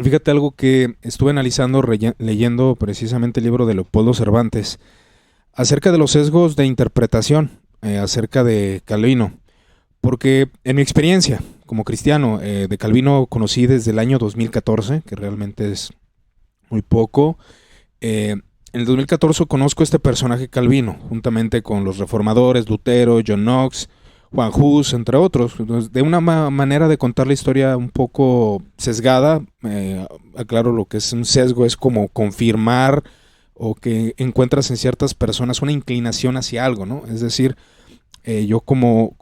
Fíjate algo que estuve analizando leyendo precisamente el libro de Leopoldo Cervantes acerca de los sesgos de interpretación, acerca de Calvino. Porque en mi experiencia como cristiano, de Calvino conocí desde el año 2014, que realmente es muy poco. En el 2014 conozco a este personaje Calvino, juntamente con los reformadores, Lutero, John Knox, Juan Hus, entre otros. Entonces, de una manera de contar la historia un poco sesgada, aclaro lo que es un sesgo, es como confirmar o que encuentras en ciertas personas una inclinación hacia algo, ¿no? Es decir, yo como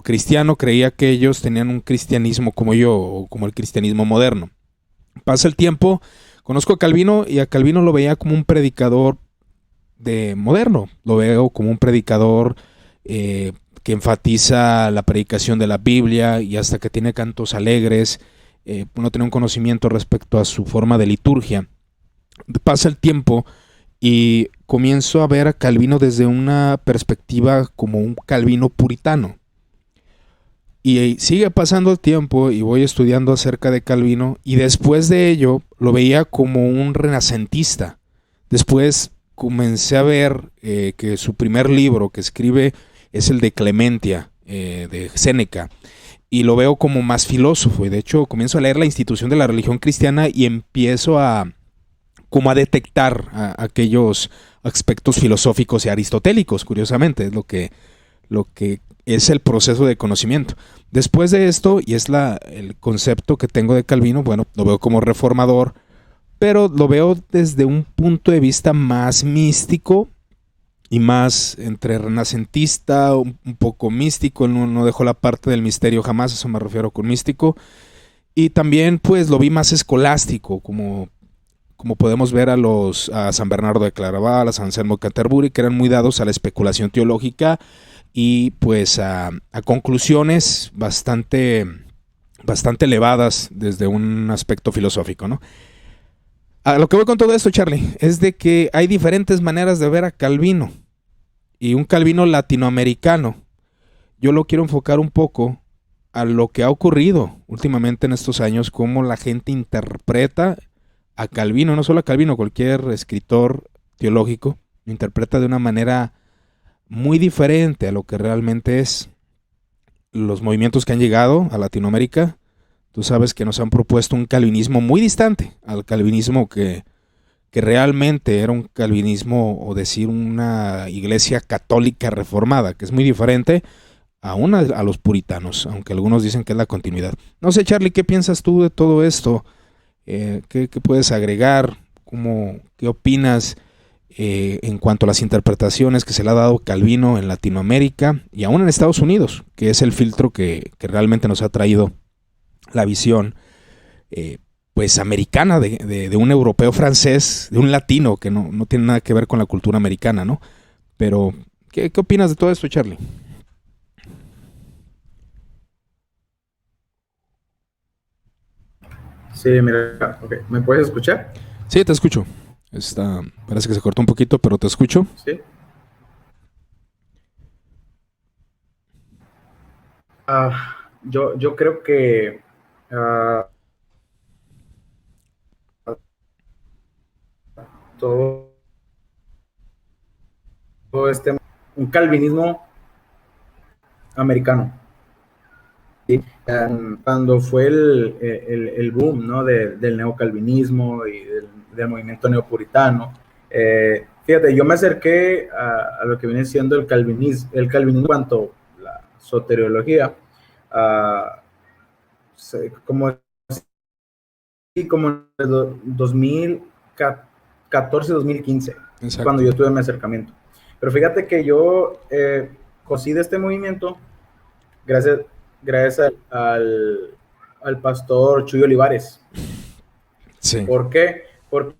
cristiano creía que ellos tenían un cristianismo como yo, o como el cristianismo moderno. Pasa el tiempo, conozco a Calvino y a Calvino lo veía como un predicador de moderno, lo veo como un predicador que enfatiza la predicación de la Biblia y hasta que tiene cantos alegres, no tiene un conocimiento respecto a su forma de liturgia. Pasa el tiempo y comienzo a ver a Calvino desde una perspectiva como un Calvino puritano. Y sigue pasando el tiempo y voy estudiando acerca de Calvino y después de ello lo veía como un renacentista. Después comencé a ver que su primer libro que escribe es el de Clementia, de Séneca, y lo veo como más filósofo. Y de hecho comienzo a leer la institución de la religión cristiana y empiezo como a detectar aquellos aspectos filosóficos y aristotélicos, curiosamente, es lo que es el proceso de conocimiento. Después de esto, y es el concepto que tengo de Calvino, bueno, lo veo como reformador, pero lo veo desde un punto de vista más místico y más entre renacentista, un poco místico, no dejó la parte del misterio jamás, eso me refiero con místico, y también pues lo vi más escolástico, como podemos ver a San Bernardo de Claraval, a San Anselmo de Canterbury, que eran muy dados a la especulación teológica y pues a conclusiones bastante elevadas desde un aspecto filosófico, ¿no? A lo que voy con todo esto, Charlie, es de que hay diferentes maneras de ver a Calvino y un Calvino latinoamericano. Yo lo quiero enfocar un poco a lo que ha ocurrido últimamente en estos años, cómo la gente interpreta a Calvino, no solo a Calvino, cualquier escritor teológico, lo interpreta de una manera muy diferente a lo que realmente es. Los movimientos que han llegado a Latinoamérica, tú sabes que nos han propuesto un calvinismo muy distante al calvinismo que realmente era un calvinismo, o decir una iglesia católica reformada, que es muy diferente aún a los puritanos, aunque algunos dicen que es la continuidad. No sé, Charlie, ¿qué piensas tú de todo esto? ¿Qué puedes agregar? ¿Qué opinas en cuanto a las interpretaciones que se le ha dado Calvino en Latinoamérica y aún en Estados Unidos, que es el filtro que realmente nos ha traído la visión pues americana de un europeo francés, de un latino que no tiene nada que ver con la cultura americana, ¿no? Pero, ¿qué opinas de todo esto, Charlie? Sí, mira, ok. ¿Me puedes escuchar? Sí, te escucho. Parece que se cortó un poquito, pero te escucho. Sí. Yo creo que ah, todo, todo un calvinismo americano. ¿Sí? Cuando fue el boom, ¿no? Del neocalvinismo y del movimiento neopuritano. Fíjate, yo me acerqué a lo que viene siendo el calvinismo en cuanto a la soteriología, ah, como como en el 2014-2015, es cuando Exacto. yo tuve mi acercamiento. Pero fíjate que yo conocí de este movimiento gracias, gracias al pastor Chuy Olivares. Sí, ¿Por qué? Porque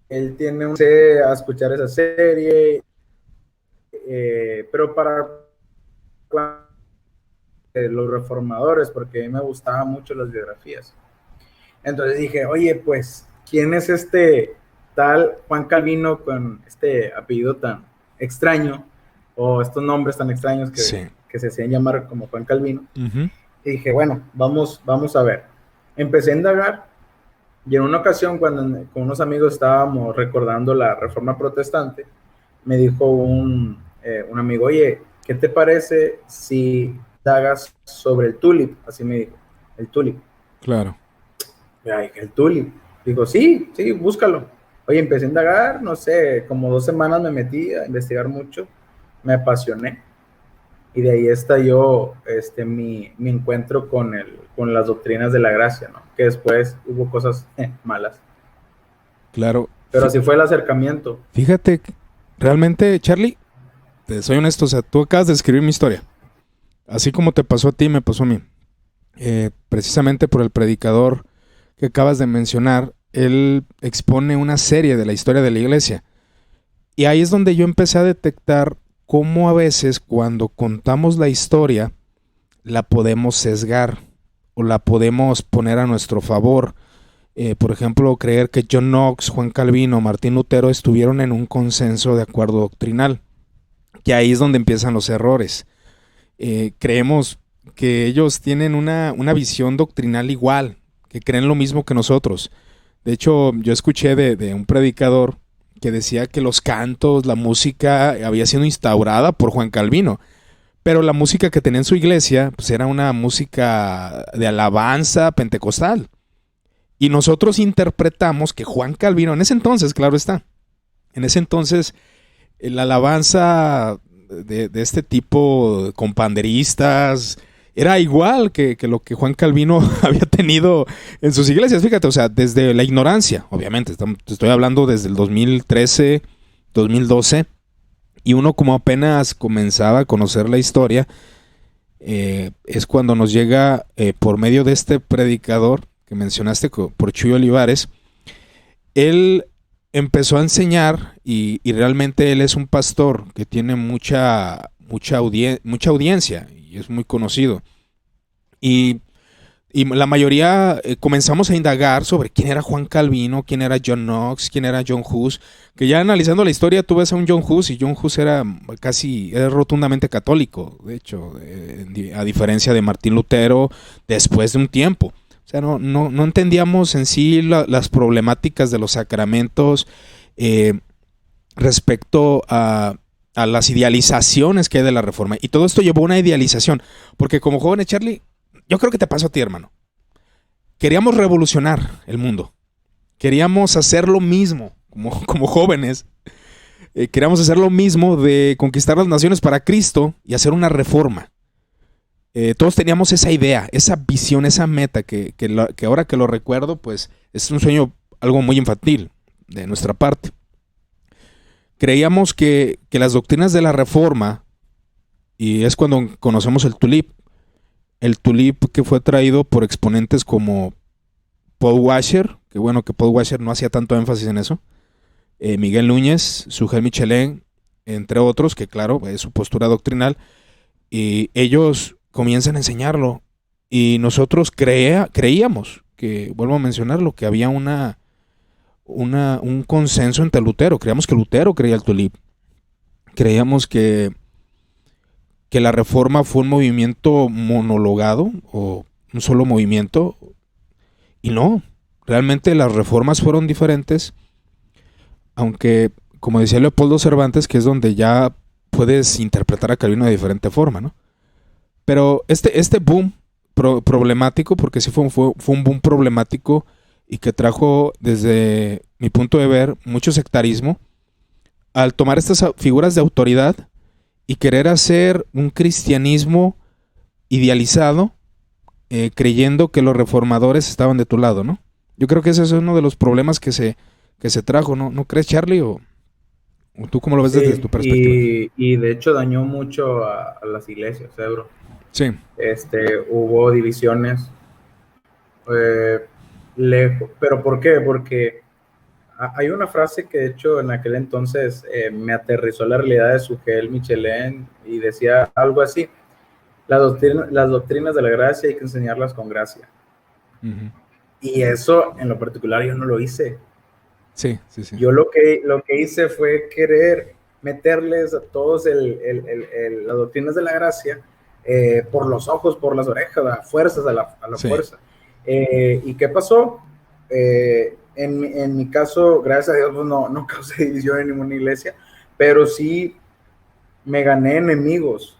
él tiene un a escuchar esa serie, pero para los reformadores, porque a mí me gustaban mucho las biografías. Entonces dije, oye, pues, ¿quién es este tal Juan Calvino con este apellido tan extraño o estos nombres tan extraños sí. que se hacían llamar como Juan Calvino? Ujú. Y dije, bueno, vamos a ver. empecé a indagar y en una ocasión cuando con unos amigos estábamos recordando la Reforma Protestante, me dijo un amigo, oye, ¿qué te parece si indagas sobre el tulip? Así me dijo, el tulip. Claro. Ay, el tulip. Digo, sí, sí, búscalo. Oye, empecé a indagar, no sé, como 2 semanas me metí a investigar mucho, me apasioné y de ahí estalló mi encuentro con las doctrinas de la gracia, ¿no? Que después hubo cosas malas. Claro. Pero así fue el acercamiento. Fíjate, realmente, Charlie, te soy honesto, o sea, tú acabas de escribir mi historia. Así como te pasó a ti, me pasó a mí. Precisamente por el predicador que acabas de mencionar, él expone una serie de la historia de la iglesia. Y ahí es donde yo empecé a detectar cómo a veces cuando contamos la historia, la podemos sesgar o la podemos poner a nuestro favor. Por ejemplo, creer que John Knox, Juan Calvino, Martín Lutero estuvieron en un consenso de acuerdo doctrinal. Que ahí es donde empiezan los errores. Creemos que ellos tienen una visión doctrinal igual, que creen lo mismo que nosotros. De hecho, yo escuché de un predicador que decía que los cantos, la música había sido instaurada por Juan Calvino, pero la música que tenía en su iglesia pues era una música de alabanza pentecostal. Y nosotros interpretamos que Juan Calvino, en ese entonces, claro está, en ese entonces la alabanza de este tipo con panderistas era igual que lo que Juan Calvino había tenido en sus iglesias. Fíjate, o sea, desde la ignorancia, obviamente, estoy hablando desde el 2013, 2012, y uno como apenas comenzaba a conocer la historia, es cuando nos llega por medio de este predicador que mencionaste, por Chuy Olivares. Él empezó a enseñar y realmente él es un pastor que tiene mucha audiencia y es muy conocido. Y la mayoría comenzamos a indagar sobre quién era Juan Calvino, quién era John Knox, quién era John Hus, que ya analizando la historia tú ves a un John Hus y John Hus era rotundamente católico, de hecho, a diferencia de Martín Lutero después de un tiempo. O sea, no entendíamos en sí las problemáticas de los sacramentos respecto a las idealizaciones que hay de la Reforma. Y todo esto llevó a una idealización. Porque como jóvenes, Charlie, yo creo que te pasó a ti, hermano. Queríamos revolucionar el mundo. Queríamos hacer lo mismo como jóvenes. Queríamos hacer lo mismo de conquistar las naciones para Cristo y hacer una reforma. Todos teníamos esa idea, esa visión, esa meta que ahora que lo recuerdo, pues es un sueño algo muy infantil de nuestra parte. Creíamos que las doctrinas de la Reforma, y es cuando conocemos el tulip que fue traído por exponentes como Paul Washer, que bueno que Paul Washer no hacía tanto énfasis en eso, Miguel Núñez, Sujel Michelén, entre otros, que claro, es su postura doctrinal, y ellos comienzan a enseñarlo y nosotros creíamos que, vuelvo a mencionarlo, que había un consenso entre Lutero. Creíamos que Lutero creía el tulip. Creíamos que la Reforma fue un movimiento monologado o un solo movimiento, y no, realmente las reformas fueron diferentes, aunque como decía Leopoldo Cervantes, que es donde ya puedes interpretar a Calvino de diferente forma, ¿no? Pero este boom problemático, porque sí fue un boom problemático y que trajo, desde mi punto de ver, mucho sectarismo, al tomar estas figuras de autoridad y querer hacer un cristianismo idealizado, creyendo que los reformadores estaban de tu lado, ¿no? Yo creo que ese es uno de los problemas que se trajo, ¿no crees, Charlie? ¿O tú cómo lo ves desde tu perspectiva? Y de hecho dañó mucho a las iglesias, bro. Sí. Hubo divisiones lejos. ¿Pero por qué? Porque hay una frase que de hecho en aquel entonces me aterrizó la realidad de Sujel Michelén y decía algo así: las doctrinas de la gracia hay que enseñarlas con gracia. Uh-huh. Y eso en lo particular yo no lo hice. Sí. Yo lo que hice fue querer meterles a todos las doctrinas de la gracia por los ojos, por las orejas, a fuerzas, a la fuerza. ¿Y qué pasó? En mi caso, gracias a Dios, pues no causé división en ninguna iglesia, pero sí me gané enemigos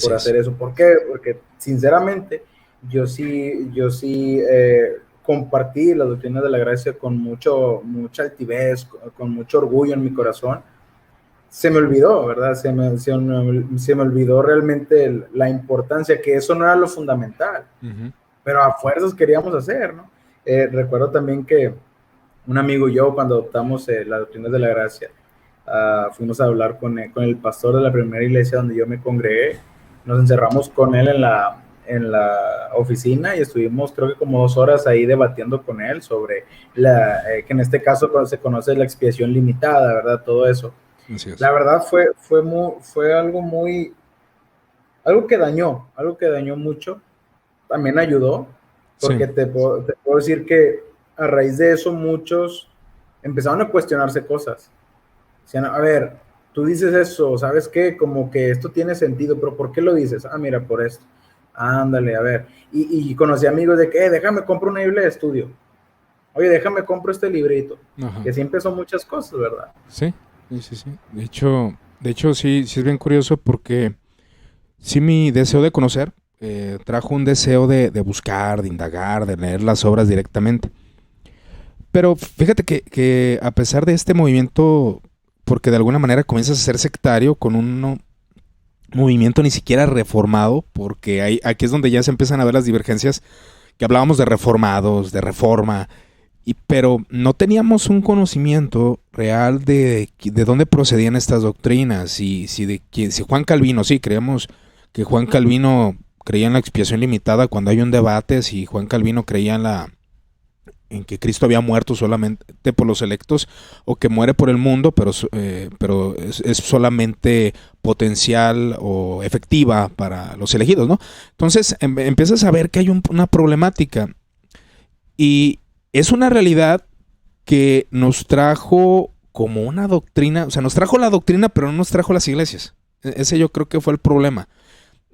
por hacer eso. ¿Por qué? Porque sinceramente yo sí compartí las doctrinas de la gracia con mucha altivez, con mucho orgullo en mi corazón. Se me olvidó, ¿verdad? Se me olvidó realmente la importancia, que eso no era lo fundamental, pero a fuerzas queríamos hacer, ¿no? Recuerdo también que un amigo y yo, cuando adoptamos las doctrinas de la gracia, fuimos a hablar con el pastor de la primera iglesia donde yo me congregué. Nos encerramos con él en la oficina y estuvimos, creo que como 2 horas ahí debatiendo con él sobre que en este caso se conoce la expiación limitada, ¿verdad? Todo eso. La verdad fue algo que dañó mucho. También ayudó, porque sí, te puedo decir que a raíz de eso muchos empezaron a cuestionarse cosas. Decían, a ver, tú dices eso, ¿sabes qué? Como que esto tiene sentido, pero ¿por qué lo dices? Mira, por esto. Ándale, a ver. Y conocí amigos de que, déjame compro una Biblia de estudio. Oye, déjame compro este librito. Ajá. Que siempre son muchas cosas, ¿verdad? Sí. De hecho sí es bien curioso porque sí, mi deseo de conocer trajo un deseo de buscar, de indagar, de leer las obras directamente. Pero fíjate que a pesar de este movimiento, porque de alguna manera comienzas a ser sectario con un movimiento ni siquiera reformado, porque aquí es donde ya se empiezan a ver las divergencias, que hablábamos de reformados, de reforma, pero no teníamos un conocimiento real de dónde procedían estas doctrinas, si Juan Calvino, sí, creíamos que Juan Calvino creía en la expiación limitada cuando hay un debate, si Juan Calvino creía en que Cristo había muerto solamente por los electos o que muere por el mundo, pero es solamente potencial o efectiva para los elegidos, ¿no? Entonces empiezas a ver que hay una problemática y es una realidad que nos trajo como una doctrina, o sea, nos trajo la doctrina, pero no nos trajo las iglesias. Ese yo creo que fue el problema.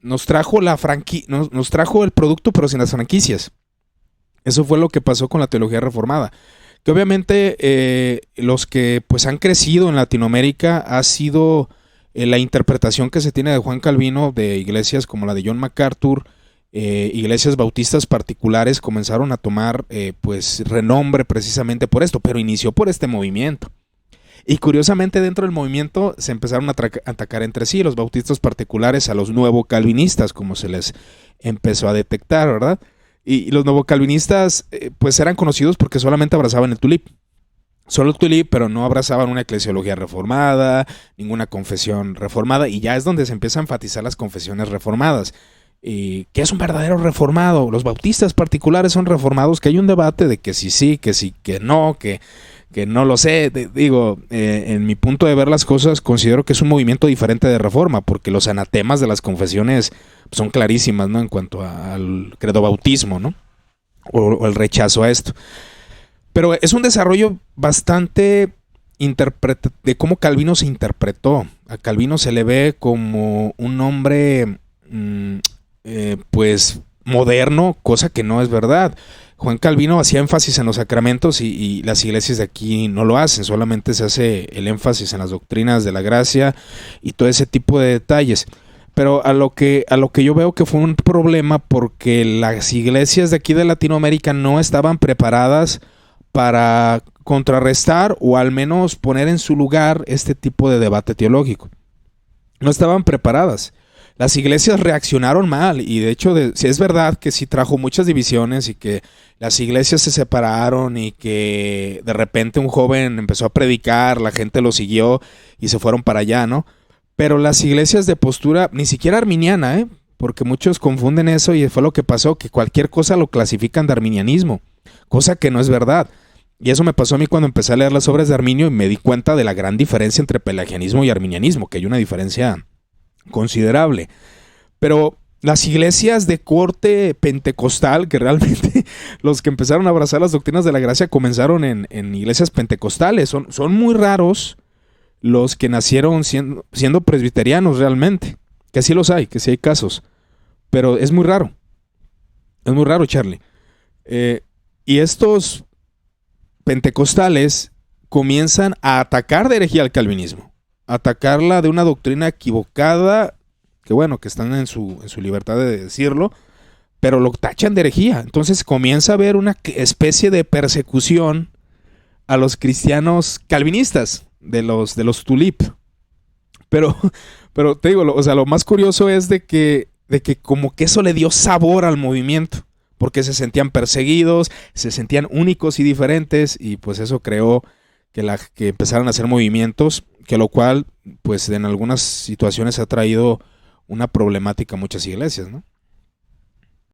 Nos trajo nos trajo el producto, pero sin las franquicias. Eso fue lo que pasó con la teología reformada. Que obviamente los que pues han crecido en Latinoamérica ha sido la interpretación que se tiene de Juan Calvino de iglesias como la de John MacArthur, iglesias bautistas particulares comenzaron a tomar pues renombre precisamente por esto, pero inició por este movimiento. Y curiosamente dentro del movimiento se empezaron a atacar entre sí los bautistas particulares a los nuevocalvinistas, como se les empezó a detectar, ¿verdad? Y los nuevocalvinistas pues eran conocidos porque solamente abrazaban el tulip. Solo el tulip, pero no abrazaban una eclesiología reformada, ninguna confesión reformada, y ya es donde se empieza a enfatizar las confesiones reformadas. ¿Qué es un verdadero reformado? Los bautistas particulares son reformados, que hay un debate de que sí, que no, que no lo sé. En mi punto de ver las cosas, considero que es un movimiento diferente de reforma, porque los anatemas de las confesiones son clarísimas, ¿no? En cuanto al credobautismo, ¿no? O el rechazo a esto. Pero es un desarrollo bastante de cómo Calvino se interpretó. A Calvino se le ve como un hombre pues moderno, cosa que no es verdad. Juan Calvino hacía énfasis en los sacramentos y las iglesias de aquí no lo hacen, solamente se hace el énfasis en las doctrinas de la gracia y todo ese tipo de detalles. Pero a lo que yo veo que fue un problema porque las iglesias de aquí de Latinoamérica no estaban preparadas para contrarrestar o al menos poner en su lugar este tipo de debate teológico. No estaban preparadas. Las iglesias reaccionaron mal y de hecho sí es verdad que sí trajo muchas divisiones y que las iglesias se separaron y que de repente un joven empezó a predicar, la gente lo siguió y se fueron para allá, ¿no? Pero las iglesias de postura, ni siquiera arminiana, porque muchos confunden eso y fue lo que pasó, que cualquier cosa lo clasifican de arminianismo, cosa que no es verdad. Y eso me pasó a mí cuando empecé a leer las obras de Arminio y me di cuenta de la gran diferencia entre pelagianismo y arminianismo, que hay una diferencia considerable. Pero las iglesias de corte pentecostal, que realmente los que empezaron a abrazar las doctrinas de la gracia comenzaron en iglesias pentecostales, son muy raros los que nacieron siendo presbiterianos realmente, que sí los hay, que sí hay casos, pero es muy raro, Charlie. Eh, y estos pentecostales comienzan a atacar de herejía al calvinismo, atacarla de una doctrina equivocada, que bueno, que están en su libertad de decirlo, pero lo tachan de herejía. Entonces comienza a haber una especie de persecución a los cristianos calvinistas, de los tulip. Pero te digo, o sea, lo más curioso es de que como que eso le dio sabor al movimiento, porque se sentían perseguidos, se sentían únicos y diferentes, y pues eso creó que empezaran a hacer movimientos, que lo cual, pues en algunas situaciones ha traído una problemática a muchas iglesias, ¿no?